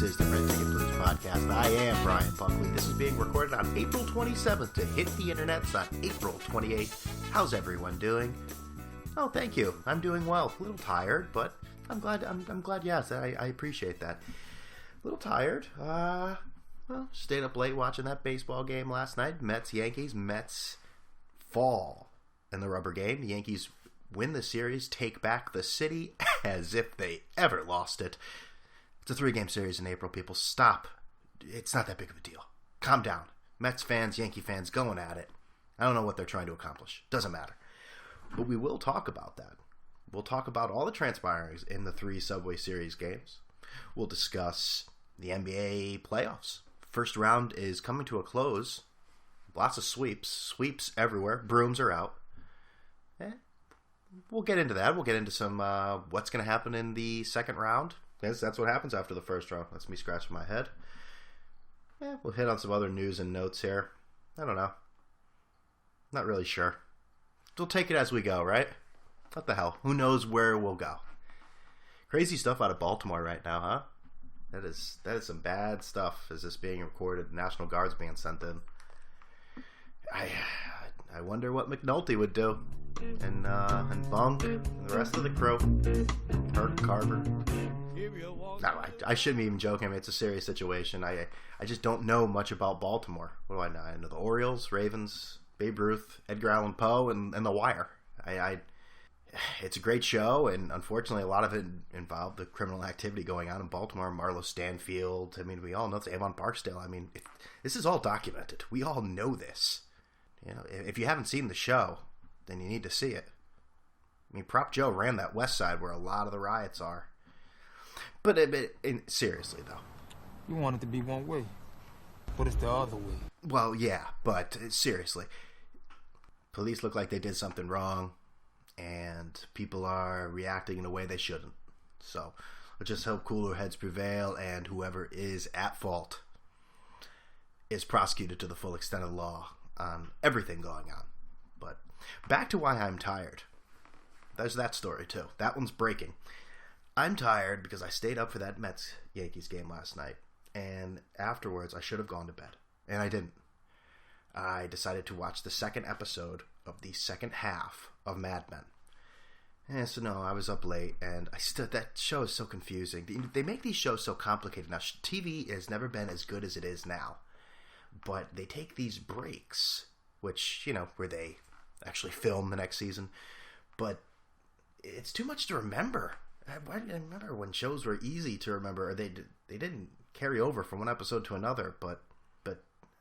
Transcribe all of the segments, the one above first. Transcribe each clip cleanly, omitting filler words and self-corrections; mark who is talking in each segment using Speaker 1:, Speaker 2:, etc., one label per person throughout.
Speaker 1: This is the Red Ticket Blues Podcast. I am Brian Buckley. This is being recorded on April 27th to hit the internets on April 28th. How's everyone doing? Oh, thank you. I'm doing well. A little tired, but I'm glad. Yes, I appreciate that. A little tired. Well, stayed up late watching that baseball game last night. Mets, Yankees. Mets fall in the rubber game. The Yankees win the series, take back the city as if they ever lost it. It's a 3-game series in April, people. Stop. It's not that big of a deal. Calm down. Mets fans, Yankee fans going at it. I don't know what they're trying to accomplish. Doesn't matter. But we will talk about that. We'll talk about all the transpirings in the 3 Subway Series games. We'll discuss the NBA playoffs. First round is coming to a close. Lots of sweeps. Sweeps everywhere. Brooms are out. We'll get into that. We'll get into some what's going to happen in the second round. Yes, that's what happens after the first round. That's me scratching my head. We'll hit on some other news and notes here. I don't know. Not really sure. We'll take it as we go, right? What the hell? Who knows where we'll go? Crazy stuff out of Baltimore right now, huh? That is some bad stuff as this being recorded. National Guard's being sent in. I wonder what McNulty would do. And Bunk and the rest of the crew. Kirk Carver. No, I shouldn't even joke. I mean, it's a serious situation. I just don't know much about Baltimore. What do I know? I know the Orioles, Ravens, Babe Ruth, Edgar Allan Poe, and The Wire. It's a great show, and unfortunately, a lot of it involved the criminal activity going on in Baltimore. Marlo Stanfield. I mean, we all know it's Avon Barksdale. I mean, this is all documented. We all know this. You know, if you haven't seen the show, then you need to see it. I mean, Prop Joe ran that West Side where a lot of the riots are. But seriously, though.
Speaker 2: You want it to be one way, but it's the other way.
Speaker 1: Well, yeah, but seriously. Police look like they did something wrong, and people are reacting in a way they shouldn't. So, let's just hope cooler heads prevail, and whoever is at fault is prosecuted to the full extent of the law on everything going on. But back to why I'm tired. There's that story, too. That one's breaking. I'm tired because I stayed up for that Mets-Yankees game last night, and afterwards I should have gone to bed, and I didn't. I decided to watch the second episode of the second half of Mad Men. And so no, I was up late, and that show is so confusing. They make these shows so complicated. Now, TV has never been as good as it is now, but they take these breaks, which, where they actually film the next season, but it's too much to remember. I remember when shows were easy to remember, or they didn't carry over from one episode to another, but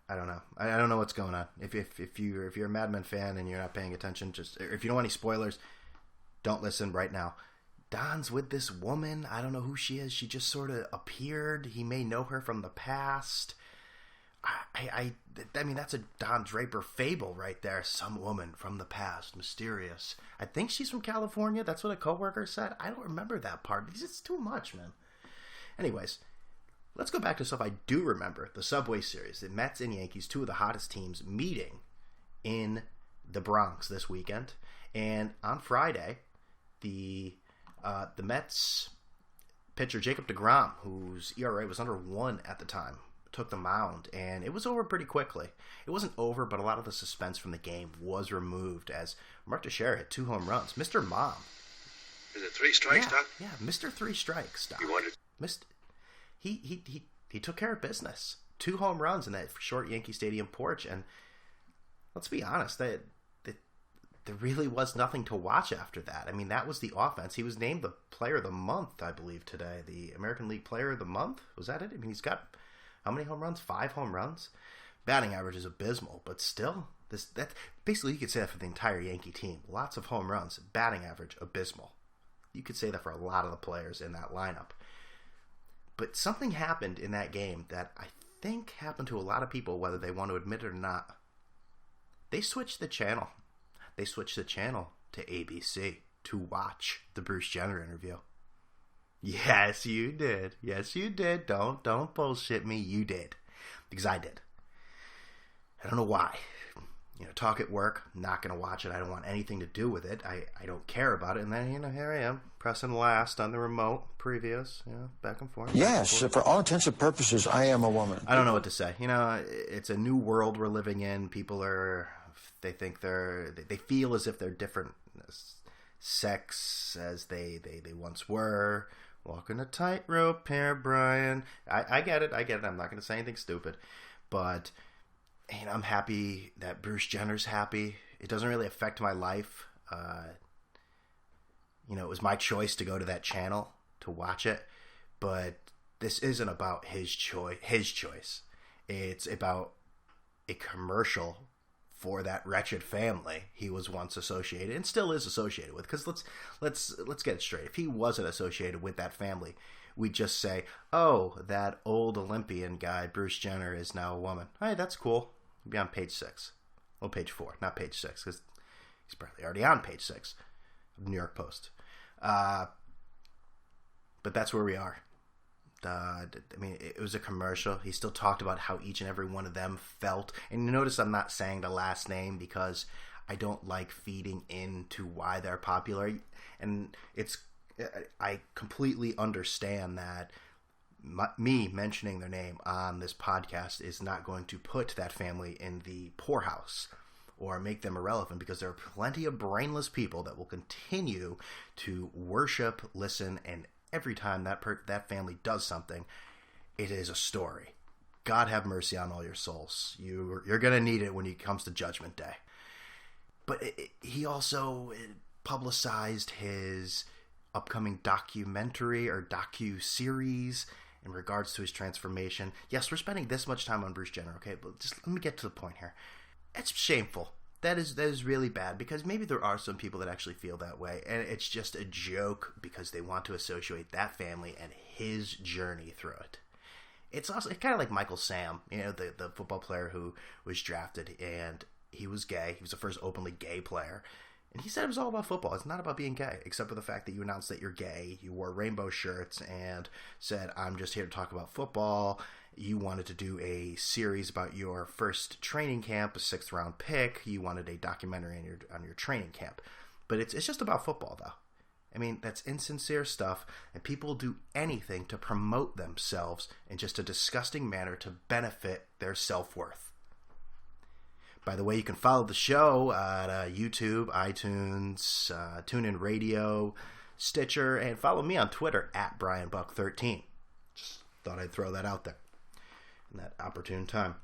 Speaker 1: I don't know. I don't know what's going on. If you're a Mad Men fan and you're not paying attention, if you don't want any spoilers, don't listen right now. Don's with this woman. I don't know who she is. She just sort of appeared. He may know her from the past. I mean, that's a Don Draper fable right there. Some woman from the past, mysterious. I think she's from California. That's what a coworker said. I don't remember that part because it's too much, man. Anyways, let's go back to stuff I do remember. The Subway Series, the Mets and Yankees, 2 of the hottest teams, meeting in the Bronx this weekend. And on Friday, the Mets pitcher Jacob deGrom, whose ERA was under 1 at the time, took the mound, and it was over pretty quickly. It wasn't over, but a lot of the suspense from the game was removed as Mark Teixeira hit 2 home runs. Mr. Mom.
Speaker 3: Is it 3 strikes, Doc?
Speaker 1: Yeah, Mr. 3 strikes, Doc.
Speaker 3: You wanted...
Speaker 1: He took care of business. 2 home runs in that short Yankee Stadium porch, and let's be honest, there really was nothing to watch after that. I mean, that was the offense. He was named the Player of the Month, I believe, today. The American League Player of the Month? Was that it? I mean, he's got... how many home runs? 5 home runs? Batting average is abysmal, but still, that basically you could say that for the entire Yankee team. Lots of home runs. Batting average, abysmal. You could say that for a lot of the players in that lineup. But something happened in that game that I think happened to a lot of people, whether they want to admit it or not. They switched the channel. They switched the channel to ABC to watch the Bruce Jenner interview. Yes, you did. Yes, you did. Don't bullshit me. You did. Because I did. I don't know why. talk at work. Not going to watch it. I don't want anything to do with it. I don't care about it. And then, here I am, pressing last on the remote, previous, back and forth.
Speaker 4: Yes, for all intents and purposes, I am a woman.
Speaker 1: I don't know what to say. It's a new world we're living in. People they feel as if they're different sex as they once were. Walking a tightrope here, Brian. I get it. I'm not going to say anything stupid. But, I'm happy that Bruce Jenner's happy. It doesn't really affect my life. It was my choice to go to that channel to watch it. But this isn't about his choice. It's about a commercial for that wretched family he was once associated and still is associated with. Because let's get it straight. If he wasn't associated with that family, we'd just say, oh, that old Olympian guy, Bruce Jenner, is now a woman. Hey, that's cool. He'd be on page 6. Well, page 4, not page 6, because he's probably already on page 6 of the New York Post. But that's where we are. It was a commercial. He still talked about how each and every one of them felt. And you notice I'm not saying the last name because I don't like feeding into why they're popular. And I completely understand that me mentioning their name on this podcast is not going to put that family in the poorhouse or make them irrelevant, because there are plenty of brainless people that will continue to worship, listen, and every time that family does something, it is a story. God have mercy on all your souls. You're going to need it when it comes to Judgment Day. But he also publicized his upcoming documentary or docu-series in regards to his transformation. Yes, we're spending this much time on Bruce Jenner, okay? But just let me get to the point here. It's shameful. That is really bad, because maybe there are some people that actually feel that way, and it's just a joke because they want to associate that family and his journey through it. It's kind of like Michael Sam, the football player who was drafted, and he was gay. He was the first openly gay player, and he said it was all about football. It's not about being gay, except for the fact that you announced that you're gay. You wore rainbow shirts and said, I'm just here to talk about football. You wanted to do a series about your first training camp, a 6th round pick. You wanted a documentary on your training camp. But it's just about football, though. That's insincere stuff, and people do anything to promote themselves in just a disgusting manner to benefit their self-worth. By the way, you can follow the show at YouTube, iTunes, TuneIn Radio, Stitcher, and follow me on Twitter at BrianBuck13. Just thought I'd throw that out there in that opportune time.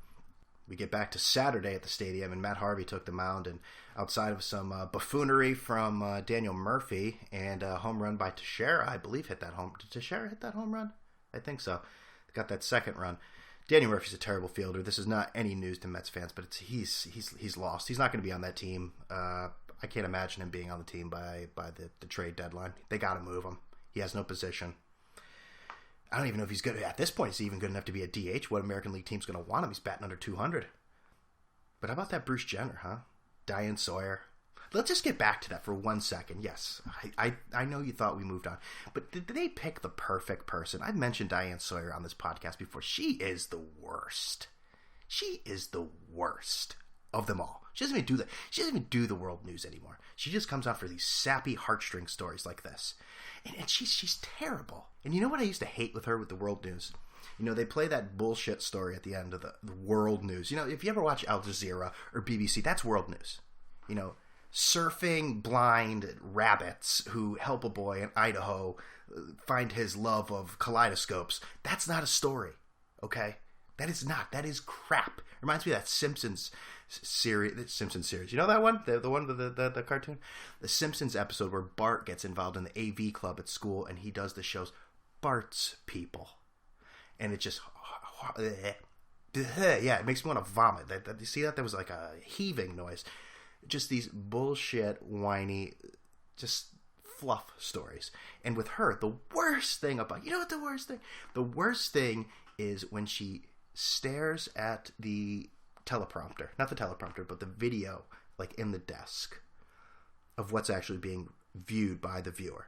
Speaker 1: We get back to Saturday at the stadium, and Matt Harvey took the mound, and outside of some buffoonery from Daniel Murphy and a home run by Teixeira, I believe hit that home. Did Teixeira hit that home run? I think so. Got that second run. Daniel Murphy's a terrible fielder. This is not any news to Mets fans, but he's lost. He's not going to be on that team. I can't imagine him being on the team by the trade deadline. They got to move him. He has no position. I don't even know if he's good. At this point, is he even good enough to be a DH? What American League team's going to want him? He's batting under 200. But how about that Bruce Jenner, huh? Diane Sawyer. Let's just get back to that for 1 second. Yes, I know you thought we moved on. But did they pick the perfect person? I've mentioned Diane Sawyer on this podcast before. She is the worst. She is the worst of them all. She doesn't even do the world news anymore. She just comes out for these sappy heartstring stories like this. And she's terrible. And you know what I used to hate with her with the world news? They play that bullshit story at the end of the world news. If you ever watch Al Jazeera or BBC, that's world news. Surfing blind rabbits who help a boy in Idaho find his love of kaleidoscopes. That's not a story, okay? That is not. That is crap. Reminds me of that Simpsons series. You know that one? The one with the cartoon? The Simpsons episode where Bart gets involved in the AV club at school, and he does the shows Bart's People. And it just... yeah, it makes me want to vomit. You see that? There was like a heaving noise. Just these bullshit, whiny, just fluff stories. And with her, the worst thing about... You know what the worst thing? The worst thing is when she stares at the teleprompter. Not the teleprompter, but the video, like in the desk, of what's actually being viewed by the viewer.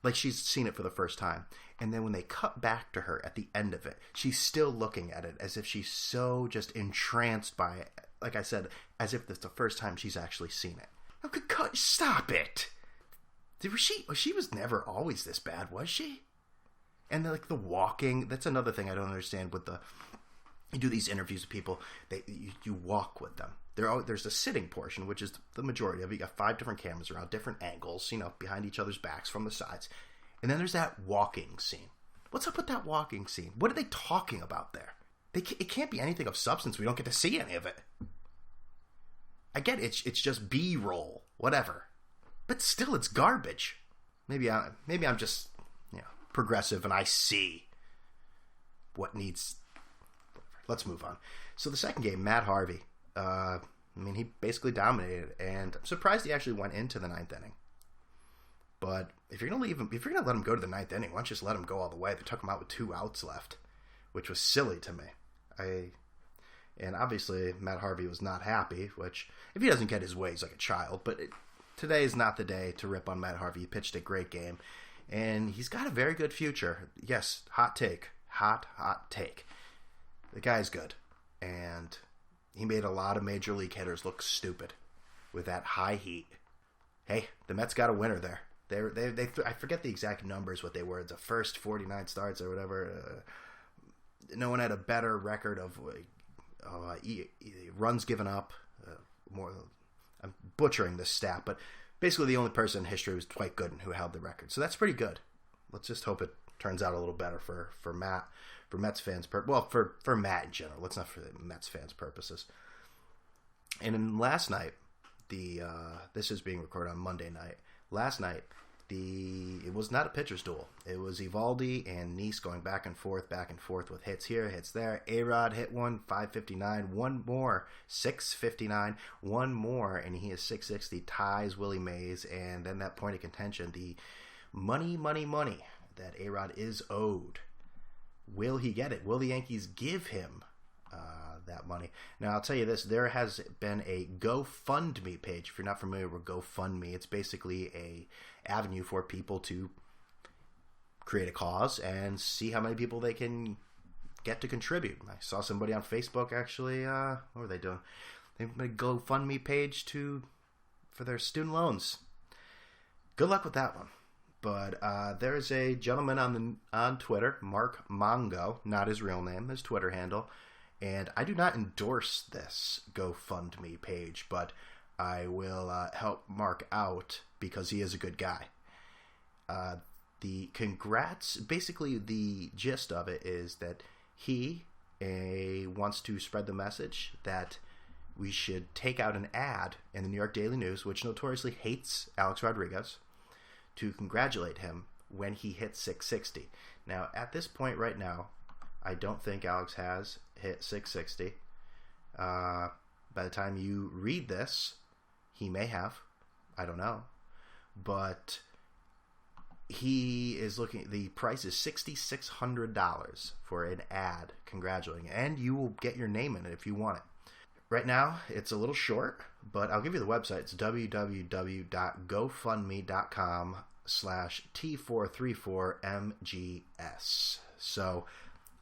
Speaker 1: Like she's seen it for the first time. And then when they cut back to her at the end of it, she's still looking at it as if she's so just entranced by like I said, as if it's the first time she's actually seen it. Stop it! She was never always this bad, was she? And like the walking, that's another thing I don't understand with you do these interviews with people, you walk with them. There's a sitting portion, which is the majority of it. You got 5 different cameras around, different angles, behind each other's backs from the sides. And then there's that walking scene. What's up with that walking scene? What are they talking about there? It can't be anything of substance. We don't get to see any of it. I get it. It's just B-roll, whatever. But still, it's garbage. Maybe I'm just progressive and I see what needs. Let's move on. So the second game, Matt Harvey. He basically dominated, and I'm surprised he actually went into the 9th inning. But if you're gonna let him go to the 9th inning, why don't you just let him go all the way? They took him out with 2 outs left, which was silly to me. And obviously Matt Harvey was not happy. Which, if he doesn't get his way, he's like a child. But today is not the day to rip on Matt Harvey. He pitched a great game, and he's got a very good future. Yes, hot take. The guy's good, and he made a lot of major league hitters look stupid with that high heat. Hey, the Mets got a winner there. I forget the exact numbers, what they were. The first 49 starts or whatever. No one had a better record of runs given up. I'm butchering this stat, but basically the only person in history was Dwight Gooden who held the record. So that's pretty good. Let's just hope it turns out a little better for Matt, for Mets fans. For Matt in general. Let's not for the Mets fans' purposes. And in last night, this is being recorded on Monday night. Last night, it was not a pitcher's duel. It was Eovaldi and Nice going back and forth with hits here, hits there. A-Rod hit one, 559. One more, 659. One more, and he is 660. Ties Wille May's, and then that point of contention, the money that A-Rod is owed. Will he get it? Will the Yankees give him that money? Now, I'll tell you this. There has been a GoFundMe page. If you're not familiar with GoFundMe, it's basically a avenue for people to create a cause and see how many people they can get to contribute. I saw somebody on Facebook actually, what were they doing? They made a GoFundMe page for their student loans. Good luck with that one. But there's a gentleman on Twitter, Mark Mongo, not his real name, his Twitter handle, and I do not endorse this GoFundMe page, but I will help Mark out because he is a good guy. The congrats, basically the gist of it is that he wants to spread the message that we should take out an ad in the New York Daily News, which notoriously hates Alex Rodriguez, to congratulate him when he hit 660. Now, at this point right now, I don't think Alex has hit 660. By the time you read this, he may have. I don't know. But he is looking, the price is $6,600 for an ad congratulating, and you will get your name in it if you want it. Right now, it's a little short, but I'll give you the website. It's www.gofundme.com/T434MGS. So,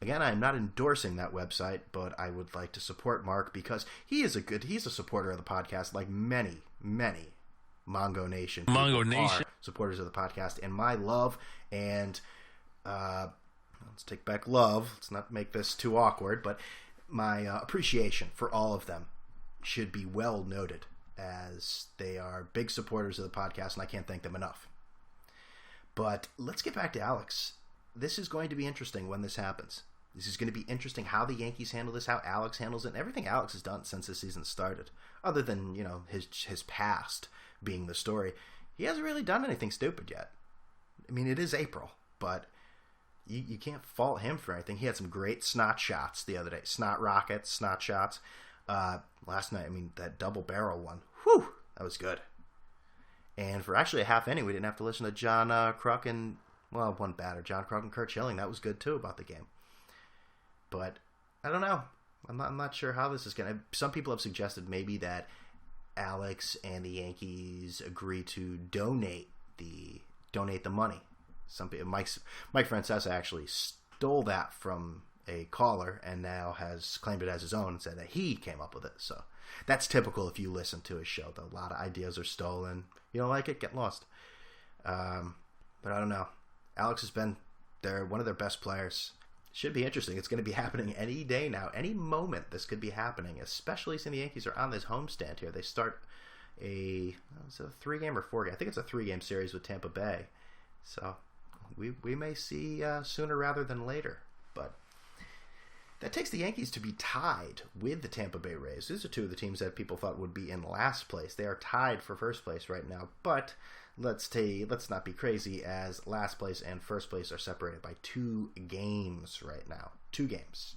Speaker 1: again, I'm not endorsing that website, but I would like to support Mark because he's a supporter of the podcast, like many Mongo Nation are supporters of the podcast, and my love and let's take back love. Let's not make this too awkward, but my appreciation for all of them should be well noted, as they are big supporters of the podcast, and I can't thank them enough. But let's get back to Alex. This is going to be interesting when this happens. This is going to be interesting how the Yankees handle this, how Alex handles it, and everything Alex has done since the season started. Other than, his past being the story, he hasn't really done anything stupid yet. I mean, it is April, but you can't fault him for anything. He had some great snot shots the other day. Snot rockets, snot shots. Last night, that double barrel one. Whew, that was good. And for actually a half inning, we didn't have to listen to John Kruk and, one batter, John Kruk and Kurt Schilling. That was good, too, about the game. But, I don't know. I'm not sure how this is going to... Some people have suggested maybe that Alex and the Yankees agree to donate the money. Some people, Mike Francesa actually stole that from a caller and now has claimed it as his own and said that he came up with it. So that's typical if you listen to his show. A lot of ideas are stolen. You don't like it? Get lost. But I don't know. Alex has been one of their best players. Should be interesting. It's going to be happening any day now. Any moment this could be happening, especially since the Yankees are on this homestand here. They start a 3-game or 4-game? I think it's a 3-game series with Tampa Bay. So we may see sooner rather than later. But that takes the Yankees to be tied with the Tampa Bay Rays. These are two of the teams that people thought would be in last place. They are tied for first place right now. But let's not be crazy, as last place and first place are separated by 2 games right now. 2 games.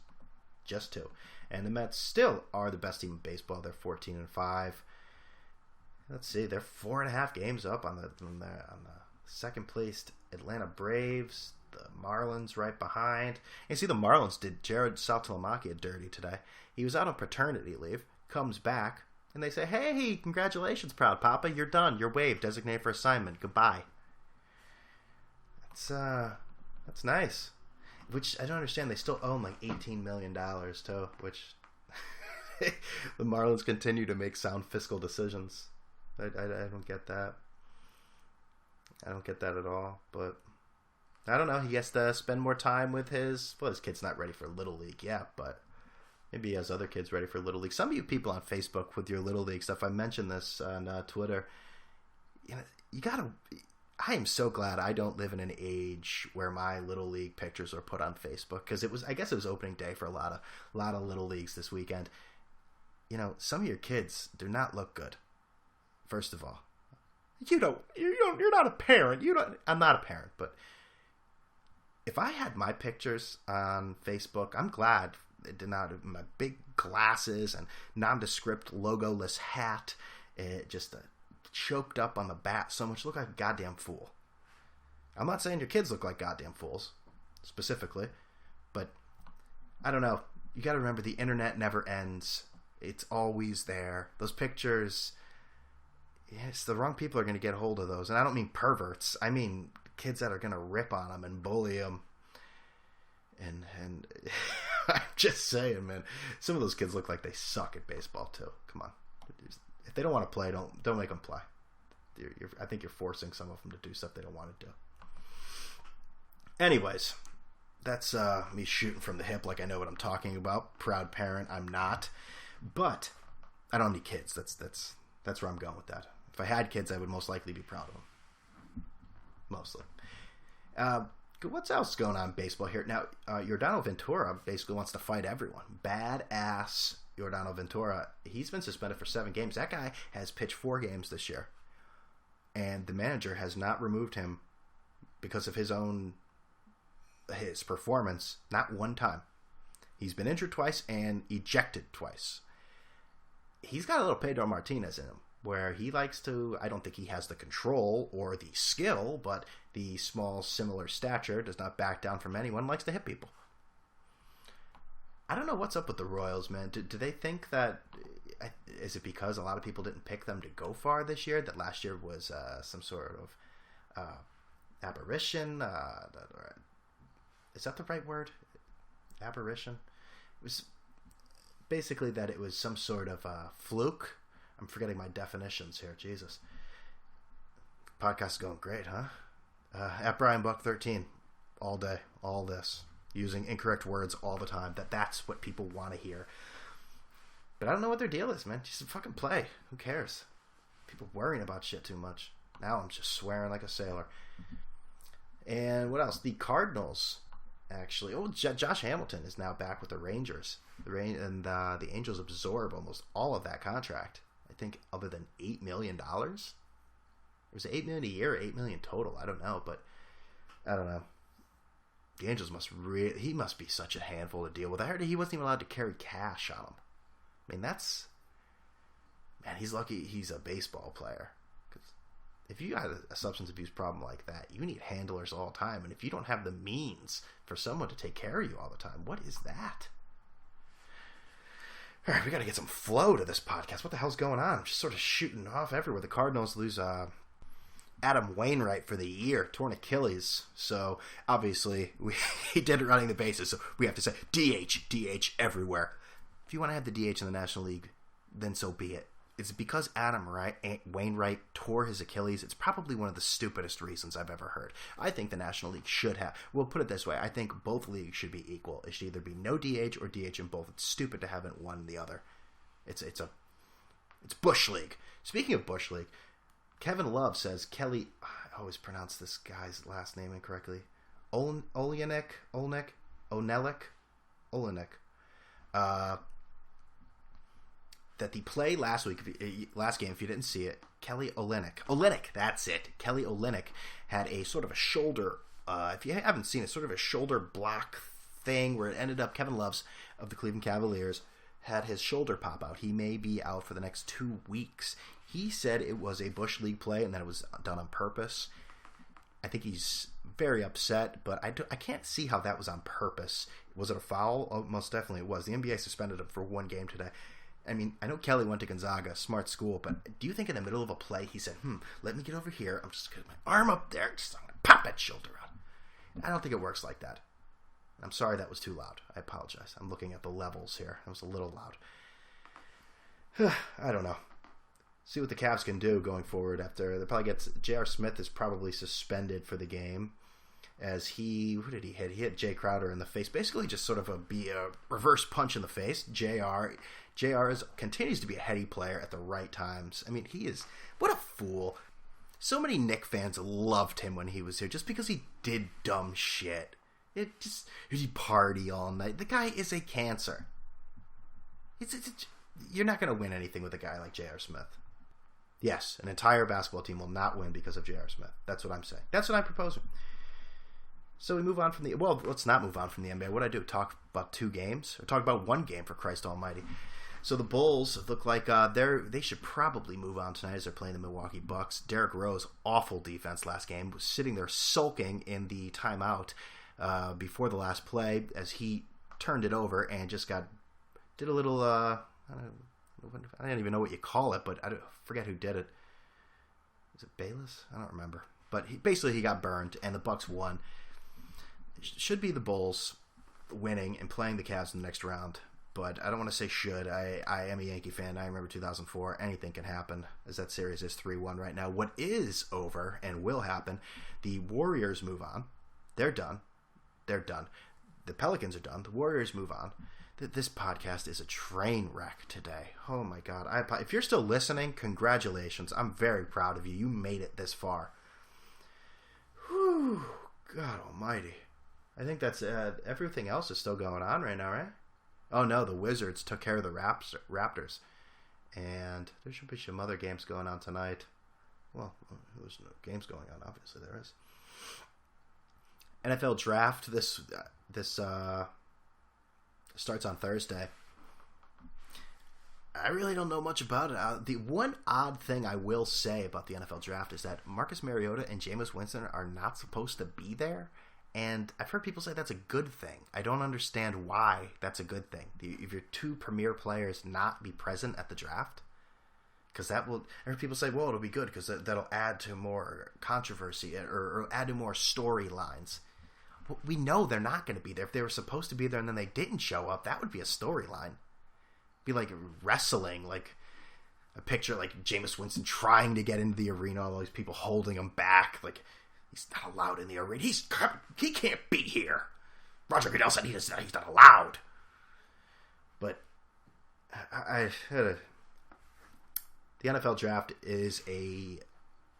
Speaker 1: Just 2. And the Mets still are the best team in baseball. They're 14-5. Let's see, they're 4.5 games up on the second placed Atlanta Braves. The Marlins right behind. And see, the Marlins did Jared Saltalamacchia dirty today. He was out on paternity leave, comes back, and they say, "Hey, congratulations, proud papa, you're done. You're waived, designated for assignment. Goodbye." That's nice. Which I don't understand. They still own like $18 million too. Which the Marlins continue to make sound fiscal decisions. I don't get that. I don't get that at all. But I don't know. He has to spend more time with his kid's not ready for Little League yet, but maybe he has other kids ready for Little League. Some of you people on Facebook with your Little League stuff, I mentioned this on Twitter. I am so glad I don't live in an age where my Little League pictures are put on Facebook, because I guess it was opening day for a lot of Little Leagues this weekend. Some of your kids do not look good. First of all, you're not a parent. I'm not a parent, but if I had my pictures on Facebook, I'm glad it did not have my big glasses and nondescript logoless hat. It just choked up on the bat so much, look like a goddamn fool. I'm not saying your kids look like goddamn fools, specifically, but I don't know. You got to remember, the internet never ends. It's always there. Those pictures, yes, the wrong people are going to get a hold of those. And I don't mean perverts. I mean kids that are going to rip on them and bully them. And I'm just saying, man, some of those kids look like they suck at baseball too. Come on. If they don't want to play, don't make them play. I think you're forcing some of them to do stuff they don't want to do. Anyways, that's me shooting from the hip like I know what I'm talking about. Proud parent, I'm not. But I don't need kids. That's where I'm going with that. If I had kids, I would most likely be proud of them. Mostly. What's else going on in baseball here? Now, Yordano Ventura basically wants to fight everyone. Badass Yordano Ventura. He's been suspended for 7 games. That guy has pitched 4 games this year. And the manager has not removed him because of his performance. Not one time. He's been injured twice and ejected twice. He's got a little Pedro Martinez in him, where he likes to, I don't think he has the control or the skill, but the small, similar stature, does not back down from anyone, likes to hit people. I don't know what's up with the Royals, man. Do they think that, is it because a lot of people didn't pick them to go far this year, that last year was some sort of aberration? Is that the right word? Aberration? It was basically that it was some sort of fluke. I'm forgetting my definitions here. Jesus. Podcast is going great, huh? At Brian Buck 13, all day, all this, using incorrect words all the time. That's what people want to hear. But I don't know what their deal is, man. Just fucking play. Who cares? People worrying about shit too much. Now I'm just swearing like a sailor. And what else? The Cardinals, actually. Oh, Josh Hamilton is now back with the Rangers. The Angels absorb almost all of that contract. I think other than $8 million. Was it $8 million a year or $8 million total? I don't know, but I don't know. The Angels he must be such a handful to deal with. I heard he wasn't even allowed to carry cash on him. I mean, he's lucky he's a baseball player. Because if you got a substance abuse problem like that, you need handlers all the time. And if you don't have the means for someone to take care of you all the time, what is that? All right, we got to get some flow to this podcast. What the hell's going on? I'm just sort of shooting off everywhere. The Cardinals lose Adam Wainwright for the year, torn Achilles. So obviously he did it running the bases. So we have to say DH everywhere. If you want to have the DH in the National League, then so be it. It's because Adam Wainwright tore his Achilles. It's probably one of the stupidest reasons I've ever heard. I think the National League should have. We'll put it this way. I think both leagues should be equal. It should either be no DH or DH in both. It's stupid to have it one and the other. It's Bush League. Speaking of Bush League, Kevin Love says Kelly. I always pronounce this guy's last name incorrectly. Olenek. That the play last game, if you didn't see it, Kelly Olynyk, that's it. Kelly Olynyk had a sort of a shoulder, if you haven't seen it, sort of a shoulder block thing where it ended up Kevin Love's of the Cleveland Cavaliers had his shoulder pop out. He may be out for the next 2 weeks. He said it was a Bush League play and that it was done on purpose. I think he's very upset, but I can't see how that was on purpose. Was it a foul? Oh, most definitely it was. The NBA suspended him for 1 game today. I mean, I know Kelly went to Gonzaga, smart school, but do you think in the middle of a play he said, let me get over here, I'm just going to my arm up there, I'm going to pop that shoulder out. I don't think it works like that. I'm sorry that was too loud. I apologize. I'm looking at the levels here. That was a little loud. I don't know. See what the Cavs can do going forward after. They probably gets J.R. Smith is probably suspended for the game. As who did he hit? He hit Jay Crowder in the face. Basically just sort of a reverse punch in the face. JR continues to be a heady player at the right times. I mean, what a fool. So many Knicks fans loved him when he was here just because he did dumb shit. He party all night. The guy is a cancer. You're not going to win anything with a guy like J.R. Smith. Yes, an entire basketball team will not win because of J.R. Smith. That's what I'm saying. That's what I'm proposing. So we move on from let's not move on from the NBA. What do I do? Talk about 2 games? Or talk about 1 game, for Christ almighty? So the Bulls look like they should probably move on tonight as they're playing the Milwaukee Bucks. Derrick Rose, awful defense last game, was sitting there sulking in the timeout before the last play as he turned it over and just did a little, I don't even know what you call it, but I forget who did it. Was it Bayless? I don't remember. But he got burned, and the Bucks won. Should be the Bulls winning and playing the Cavs in the next round, but I don't want to say should. I am a Yankee fan. I remember 2004. Anything can happen as that series is 3-1 right now. What is over and will happen, the Warriors move on. They're done. The Pelicans are done. The Warriors move on. This podcast is a train wreck today. Oh my God. If you're still listening, congratulations. I'm very proud of you. You made it this far. Whew. God almighty. I think that's everything else is still going on right now, right? Oh no, the Wizards took care of the Raptors. And there should be some other games going on tonight. Well, there's no games going on, obviously there is. NFL draft this starts on Thursday. I really don't know much about it. The one odd thing I will say about the NFL draft is that Marcus Mariota and Jameis Winston are not supposed to be there. And I've heard people say that's a good thing. I don't understand why that's a good thing. If your 2 premier players not be present at the draft, because that will. I heard people say, "Well, it'll be good because that'll add to more controversy or add to more storylines." Well, we know they're not going to be there. If they were supposed to be there and then they didn't show up, that would be a storyline. Be like wrestling, like a picture like Jameis Winston trying to get into the arena, all these people holding him back, like. He's not allowed in the arena. He can't be here. Roger Goodell said he's not allowed. But the NFL draft is a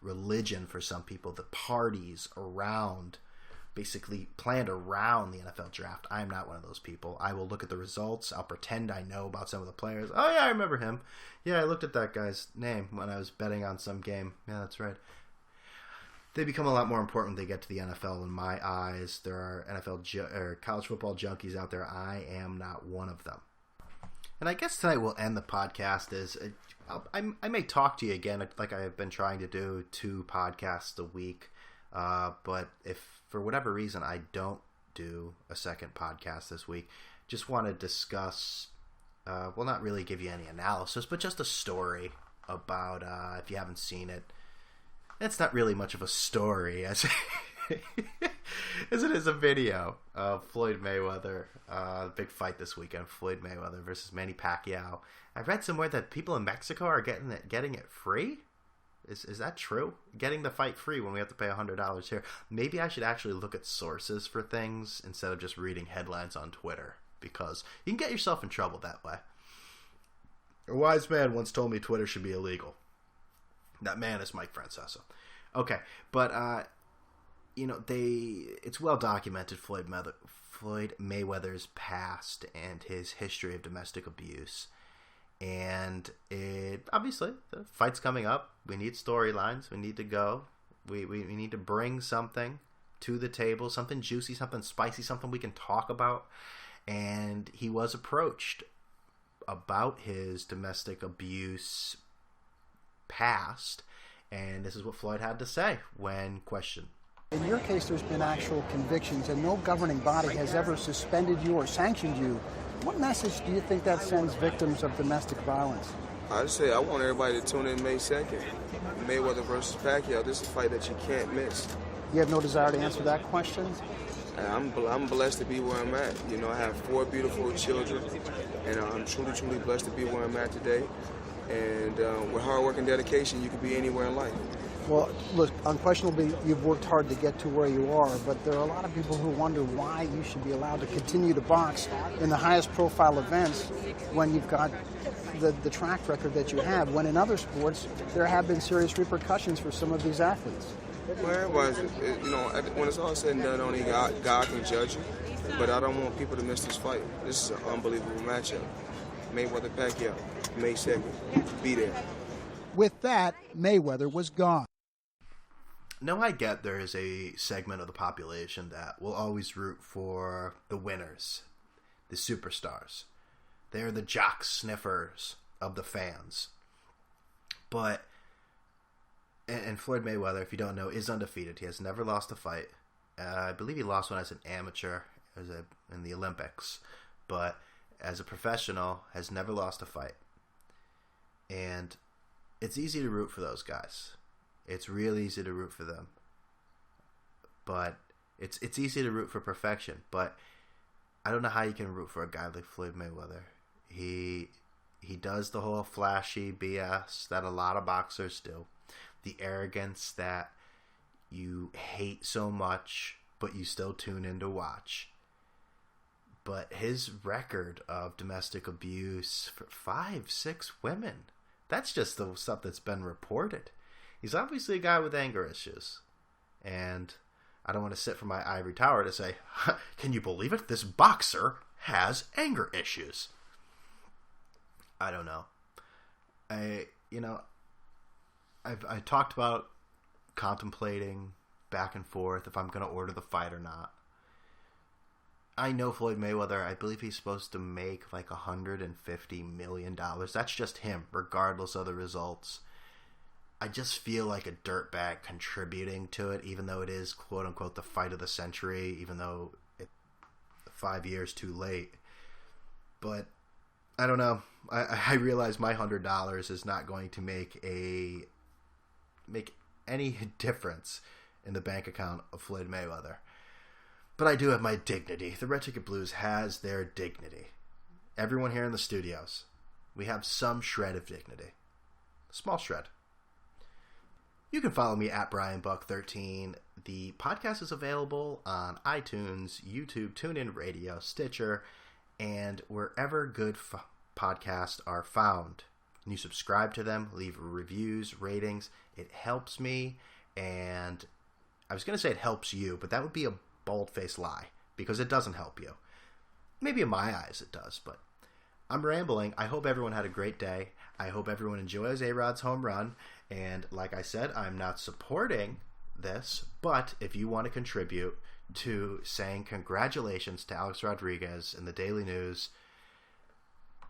Speaker 1: religion for some people. The parties around, basically planned around the NFL draft. I'm not one of those people. I will look at the results. I'll pretend I know about some of the players. Oh yeah, I remember him. Yeah, I looked at that guy's name when I was betting on some game. Yeah, that's right. They become a lot more important when they get to the NFL in my eyes. There are or college football junkies out there. I am not one of them. And I guess tonight we'll end the podcast I may talk to you again like I have been trying to do 2 podcasts a week. But if for whatever reason I don't do a second podcast this week, just want to discuss, not really give you any analysis, but just a story about, if you haven't seen it, It's not really much of a story as as it is a video of Floyd Mayweather. Big fight this weekend, Floyd Mayweather versus Manny Pacquiao. I read somewhere that people in Mexico are getting it free. Is that true? Getting the fight free when we have to pay $100 here. Maybe I should actually look at sources for things instead of just reading headlines on Twitter, because you can get yourself in trouble that way. A wise man once told me Twitter should be illegal. That man is Mike Francesa. Okay, but it's well documented Floyd Mayweather's past and his history of domestic abuse. And obviously, the fight's coming up. We need storylines. We need to go. We need to bring something to the table, something juicy, something spicy, something we can talk about. And he was approached about his domestic abuse past, and this is what Floyd had to say when questioned.
Speaker 5: In your case, there's been actual convictions, and no governing body has ever suspended you or sanctioned you. What message do you think that sends victims of domestic violence?
Speaker 6: I just say I want everybody to tune in May 2nd. Mayweather versus Pacquiao. This is a fight that you can't miss.
Speaker 5: You have no desire to answer that question?
Speaker 6: I'm blessed to be where I'm at. You know, I have 4 beautiful children, and I'm truly, truly blessed to be where I'm at today. And with hard work and dedication, you can be anywhere in life.
Speaker 5: Well, look, unquestionably, you've worked hard to get to where you are, but there are a lot of people who wonder why you should be allowed to continue to box in the highest profile events when you've got the track record that you have, when in other sports there have been serious repercussions for some of these athletes.
Speaker 6: Well, when it's all said and done, only God can judge you, but I don't want people to miss this fight. This is an unbelievable matchup. Mayweather-Pacquiao, May 2nd. Be there.
Speaker 5: With that, Mayweather was gone.
Speaker 1: Now, I get there is a segment of the population that will always root for the winners, the superstars. They're the jock sniffers of the fans. But, and Floyd Mayweather, if you don't know, is undefeated. He has never lost a fight. I believe he lost one as an amateur in the Olympics. But as a professional, has never lost a fight. And it's easy to root for those guys. It's real easy to root for them. But it's easy to root for perfection. But I don't know how you can root for a guy like Floyd Mayweather. He does the whole flashy BS that a lot of boxers do. The arrogance that you hate so much, but you still tune in to watch. But his record of domestic abuse for 5-6 women, that's just the stuff that's been reported. He's obviously a guy with anger issues. And I don't want to sit from my ivory tower to say, can you believe it? This boxer has anger issues. I don't know. I talked about contemplating back and forth if I'm going to order the fight or not. I know Floyd Mayweather, I believe he's supposed to make like $150 million. That's just him, regardless of the results. I just feel like a dirtbag contributing to it, even though it is, quote-unquote, the fight of the century, even though it's 5 years too late. But I don't know. I realize my $100 is not going to make any difference in the bank account of Floyd Mayweather. But I do have my dignity. The Red Ticket Blues has their dignity. Everyone here in the studios, we have some shred of dignity. Small shred. You can follow me at BrianBuck13. The podcast is available on iTunes, YouTube, TuneIn Radio, Stitcher, and wherever good podcasts are found. You subscribe to them, leave reviews, ratings. It helps me, and I was going to say it helps you, but that would be a bold-faced lie, because it doesn't help you. Maybe in my eyes it does, but I'm rambling. I hope everyone had a great day. I hope everyone enjoys A-Rod's home run, and like I said, I'm not supporting this, but if you want to contribute to saying congratulations to Alex Rodriguez in the Daily News,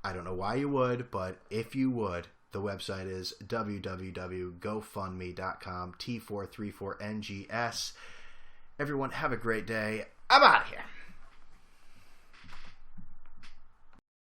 Speaker 1: I don't know why you would, but if you would, the website is www.gofundme.com, T434NGS. Everyone have a great day. I'm out of here.